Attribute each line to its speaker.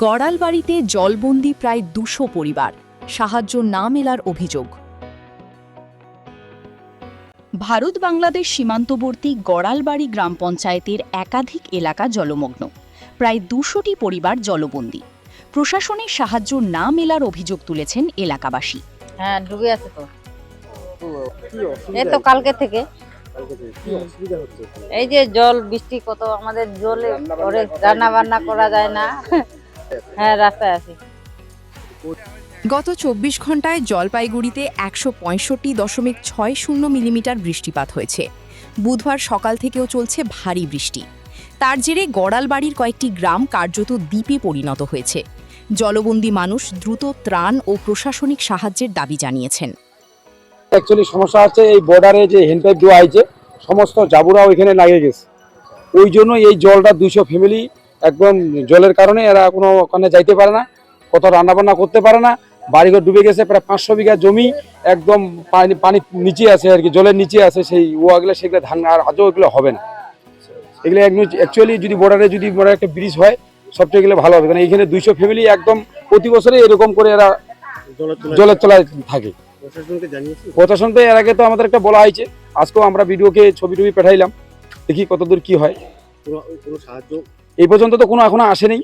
Speaker 1: গড়ালবাড়িতে জলবন্দী প্রায় ২০০ পরিবার, সাহায্য না মেলার অভিযোগ। ভারত বাংলাদেশ সীমান্তবর্তী গড়ালবাড়ি গ্রাম পঞ্চায়েতের একাধিক এলাকা জলমগ্ন, প্রায় ২০০টি পরিবার জলবন্দী। প্রশাসনের সাহায্য না মেলার অভিযোগ তুলেছেন এলাকাবাসী।
Speaker 2: হ্যাঁ, ডুবে আছে তো। এই তো কালকে থেকে এই যে জল বৃষ্টি কত, আমাদের জলে পরে রান্না বান্না করা যায় না। হ্যাঁ, রাস্তায় আছি।
Speaker 1: গত ২৪ ঘন্টায় জলপাইগুড়িতে ১৬৫.৬০ মিলিমিটার বৃষ্টিপাত হয়েছে। বুধবার সকাল থেকেও চলছে ভারী বৃষ্টি। তার জেরে গড়ালবাড়ির কয়েকটি গ্রাম কার্যত দ্বীপে পরিণত হয়েছে। জলবন্দী মানুষ দ্রুত ত্রাণ ও প্রশাসনিক সাহায্যের দাবি জানিয়েছেন।
Speaker 3: অ্যাকচুয়ালি সমস্যা আছে, এই বর্ডারে যে হ্যান্ডপাইপ দেওয়া হয়েছে সমস্ত জাবুরা ওইখানে লাগে গেছে, ওই জন্য এই জলটা ২০০ ফ্যামিলি একদম জলের কারণে এরা কোনো ওখানে যাইতে পারে না, কত রান্নাবান্না করতে পারে না। বাড়িঘর ডুবে গেছে, প্রায় ৫০০ বিঘা জমি একদম পানি নিচে আছে আর কি, জলের নিচে আছে। সেই ওয়াগুলো সেগুলো ধান আর আজও এগুলো হবে না। এগুলো অ্যাকচুয়ালি যদি বর্ডারে যদি বড় একটা ব্রিজ হয় সবচেয়ে গেলে ভালো হবে, কারণ এইখানে ২০০ ফ্যামিলি একদম প্রতি বছরে এরকম করে এরা জলের তলায় থাকে। প্রশাসনকে এর আগে তো আমাদের একটা বলা হয়েছে, আজকেও আমরা ভিডিওকে ছবি টবি পাঠাইলাম, দেখি কতদূর কি হয়। এই পর্যন্ত তো কোনো এখনো আসেনি।